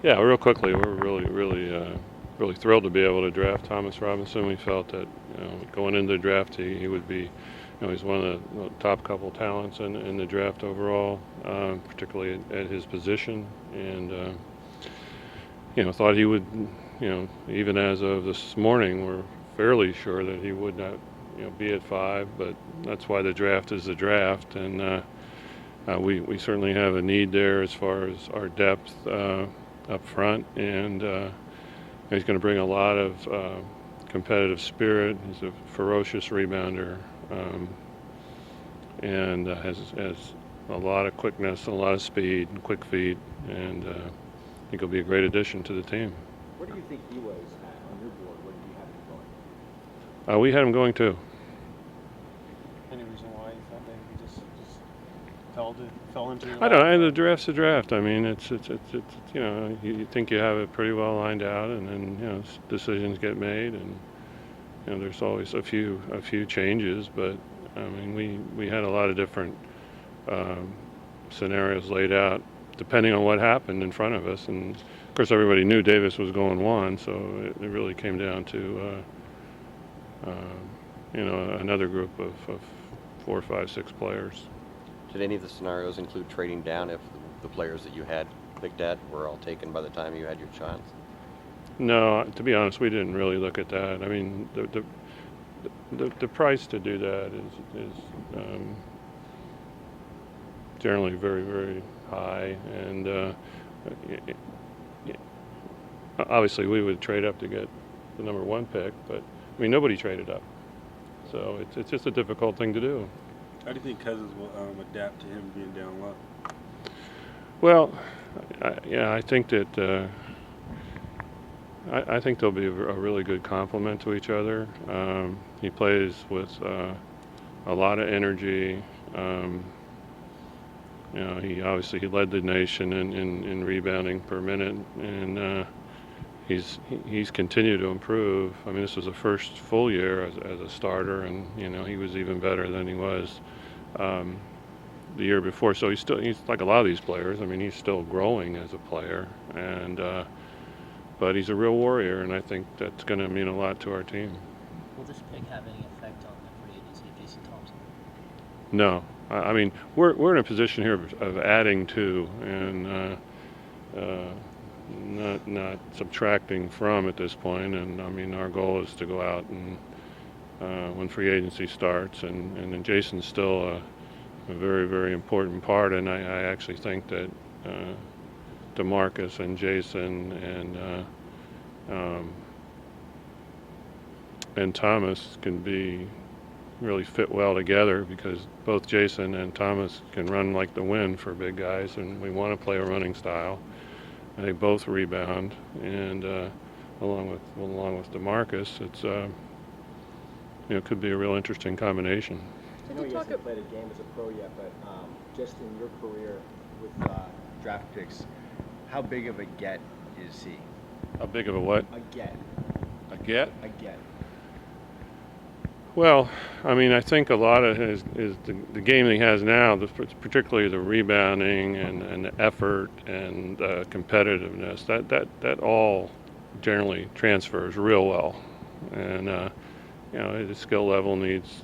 Yeah, real quickly, we're really thrilled to be able to draft Thomas Robinson. We felt that going into the draft, he would be, he's one of the top couple talents in the draft overall, particularly at his position, and thought he would, even as of this morning, we're fairly sure that he would not, be at 5. But that's why the draft is the draft, and we certainly have a need there as far as our depth up front, and he's going to bring a lot of competitive spirit. He's a ferocious rebounder, and has a lot of quickness, a lot of speed, and quick feet, and I think he'll be a great addition to the team. Where do you think he was on your board? Where did you have him We had him going too. Any reason why you thought that he just fell into your I don't know. lap? The draft's a draft. I mean, it's you think you have it pretty well lined out, and then decisions get made, and there's always a few changes. But I mean, we had a lot of different scenarios laid out depending on what happened in front of us, and of course everybody knew Davis was going 1, so it really came down to another group of 4, 5, 6 players. Did any of the scenarios include trading down if the players that you had picked at were all taken by the time you had your chance? No, to be honest, we didn't really look at that. I mean, the price to do that is generally very, very high, and obviously we would trade up to get the number 1 pick, but I mean nobody traded up, so it's just a difficult thing to do. How do you think Cousins will adapt to him being down low? Well, I think that I think they'll be a really good complement to each other. He plays with a lot of energy. He led the nation in rebounding per minute, and he's continued to improve. I mean, this was the first full year as a starter, and he was even better than he was the year before. So he's like a lot of these players. I mean, he's still growing as a player, and but he's a real warrior, and I think that's going to mean a lot to our team. Will this pick have any effect on the free agency of Jason Thompson? No, I mean we're in a position here of adding to, and not subtracting from at this point. And I mean our goal is to go out and when free agency starts, and then Jason's still a very, very important part. And I actually think that DeMarcus and Jason and Thomas can really fit well together, because both Jason and Thomas can run like the wind for big guys, and we want to play a running style. And they both rebound, and along with DeMarcus, it's could be a real interesting combination. I know he hasn't played a game as a pro yet, but just in your career with draft picks, how big of a get is he? How big of a what? A get. A get? A get. Well, I mean, I think a lot of his is the game that he has now, particularly the rebounding and the effort and competitiveness. That all generally transfers real well, and his skill level needs,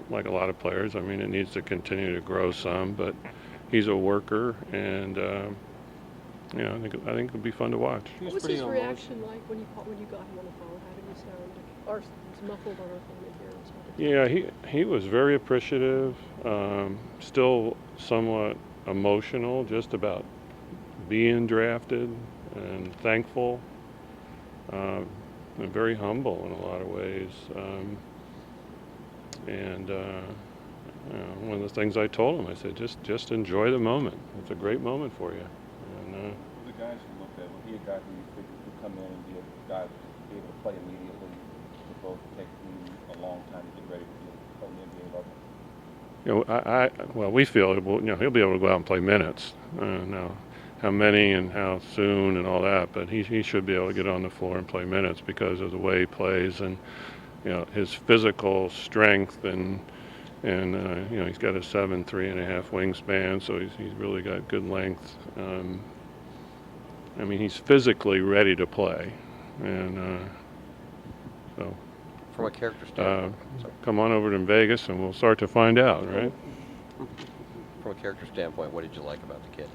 like a lot of players. I mean, it needs to continue to grow some, but he's a worker, and I think it'll be fun to watch. What was his reaction like when you got him on the phone? How did he sound? Or it's muffled on our phone in here. Yeah, he was very appreciative, still somewhat emotional just about being drafted, and thankful, and very humble in a lot of ways. And one of the things I told him, I said, just enjoy the moment. It's a great moment for you. And The guys you looked at, was he a guy who you figured could come in and be a guy to be able to play immediately, to both take you a long time to get ready to play the NBA level? well, we feel he'll be able to go out and play minutes. Now, how many and how soon and all that, but he should be able to get on the floor and play minutes because of the way he plays, and his physical strength, and he's got a 7'3.5" wingspan, so he's really got good length. I mean, he's physically ready to play, and so From a character standpoint, come on over to Vegas, and we'll start to find out, right? from a character standpoint, what did you like about the kid?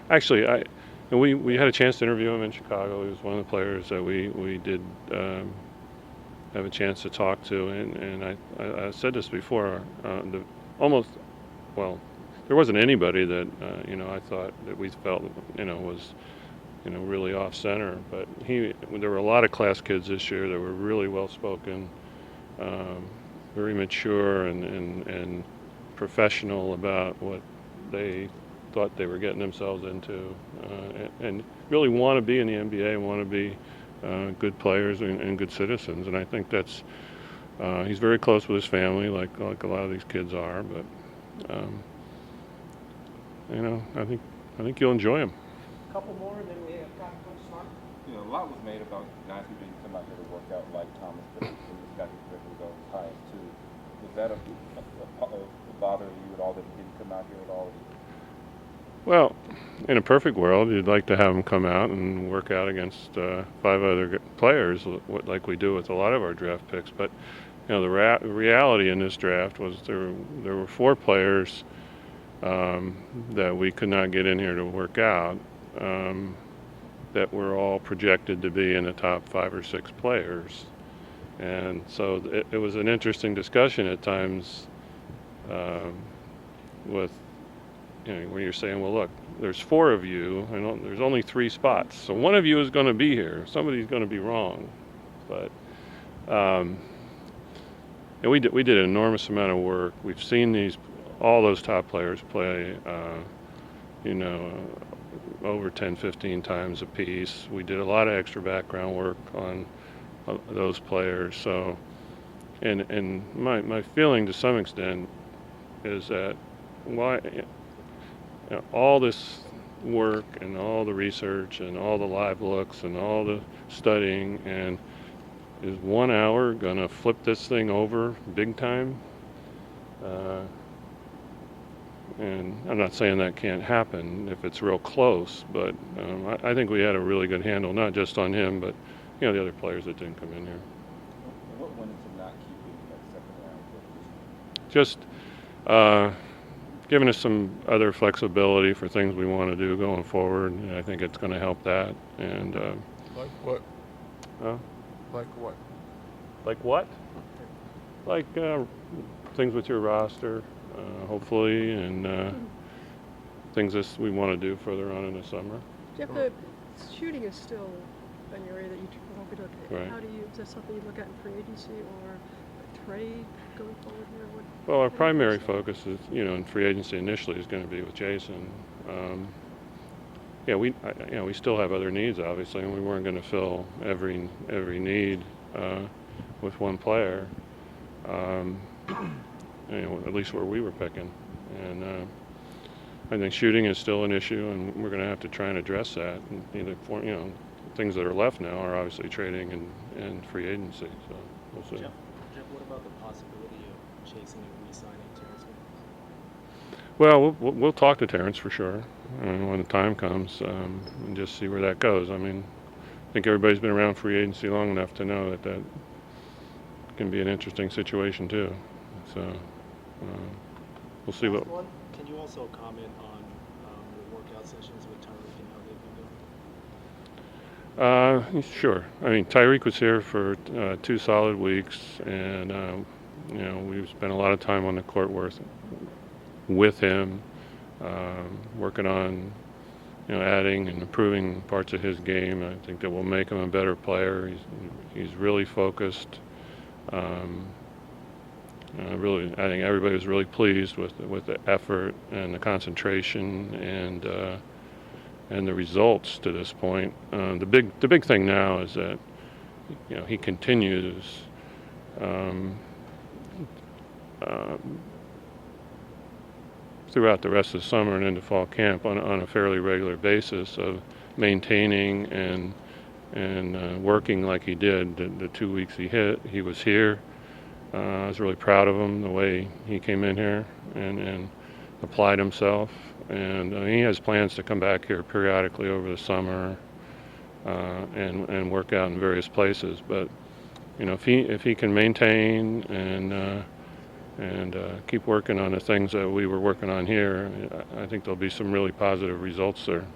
Actually, we had a chance to interview him in Chicago. He was one of the players that we did have a chance to talk to, and I said this before. There wasn't anybody that I thought that we felt was really off center, but there were a lot of class kids this year that were really well spoken, very mature and professional about what they thought they were getting themselves into, and really want to be in the NBA and want to be good players and good citizens. And I think that's he's very close with his family, like a lot of these kids are. But I think you'll enjoy him. Couple more, and then we have time for smart. You know, a lot was made about guys who didn't come out here to work out, like Thomas, but he's got his record go highs too. Was that a bother to you at all that he didn't come out here at all? Well, in a perfect world, you'd like to have him come out and work out against 5 other players, like we do with a lot of our draft picks. But the reality in this draft was there were 4 players that we could not get in here to work out, that were all projected to be in the top 5 or 6 players. And so it was an interesting discussion at times with, when you're saying, well, look, there's 4 of you, and there's only 3 spots. So one of you is going to be here. Somebody's going to be wrong. But and we did an enormous amount of work. We've seen all those top players play, over 10, 15 times a piece. We did a lot of extra background work on those players. So, and my feeling to some extent is that all this work and all the research and all the live looks and all the studying, and is 1 hour gonna flip this thing over big time? And I'm not saying that can't happen if it's real close, but I think we had a really good handle, not just on him, but the other players that didn't come in here. What went into not keeping that second round? Just giving us some other flexibility for things we want to do going forward. And I think it's going to help that. And Like what? uh, Like what? like what? Like things with your roster, hopefully, and things we want to do further on in the summer. Jeff, the shooting is still an area that you hope to look at. Right. Is that something you look at in free agency or a trade going forward here? Well, our how do you primary feel? focus is, in free agency initially is going to be with Jason. We still have other needs, obviously, and we weren't going to fill every need with one player. At least where we were picking, and I think shooting is still an issue, and we're going to have to try and address that. And things that are left now are obviously trading and free agency. So we'll see. Jeff, what about the possibility of chasing and re-signing Terrence Williams? Well, we'll talk to Terrence for sure, when the time comes, and just see where that goes. I mean, I think everybody's been around free agency long enough to know that can be an interesting situation too. So we'll see what. Can you also comment on your workout sessions with Tyreek and how they've been going? Sure. I mean, Tyreek was here for 2 solid weeks, and we've spent a lot of time on the court with him, working on adding and improving parts of his game. I think that will make him a better player. He's really focused. I think everybody was really pleased with the effort and the concentration and the results to this point. The big thing now is that he continues throughout the rest of the summer and into fall camp on a fairly regular basis of maintaining and working like he did the 2 weeks he was here. I was really proud of him, the way he came in here and applied himself, and he has plans to come back here periodically over the summer and work out in various places. But if he can maintain and keep working on the things that we were working on here, I think there'll be some really positive results there.